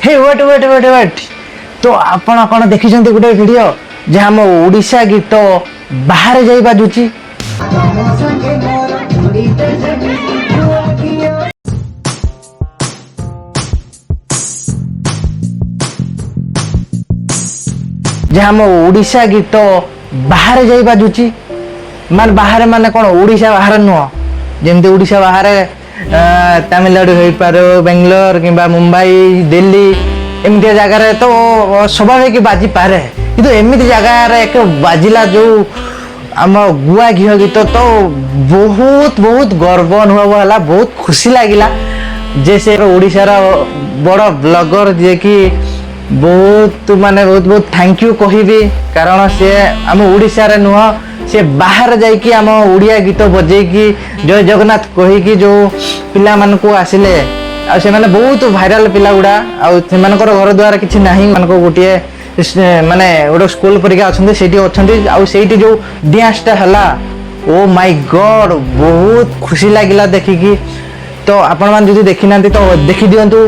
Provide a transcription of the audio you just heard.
हे wait wait wait wait तो आपण कौन देखी गोटे वीडियो जे आम ओडिशा गीत बाहर जाई बाजुची जे आम ओडिशा गीत बाहर जाई बाजुची मान बाहर माने कौन ओडिशा बाहर नुह जमती ओडिशा बाहर तमिलनाडु हो पार बेंगलोर कि मुंबई दिल्ली एमती जगार तो स्वाभाविक बाजी पारे कि एमती जगार एक बाजिला जो आम गुआ घी गीत तो बहुत बहुत गर्व अनुभव है बहुत खुशी लगिला जे से ओडिशार बड़ ब्लॉगर जे कि बहुत माने बहुत बहुत थैंक यू कहबी कारण से आम ओडिशा रे नुह से बाहर जाइकी आम ओडिया गीत बजेकी जय जगन्नाथ कहीकि जो पिला मान को आसिले आ से माने बहुत भाइराल पिला गुडा आ से मानकर घर द्वार किछि नाही मानको गोटे माने गोटे स्कूल परिका अछंती सेठी अछंती आ सेठी जो डांस ता हला ओ माय गॉड बहुत खुशी लागिला देखिकी तो आपण मान जदी देखि नांती तो देखि दियंतु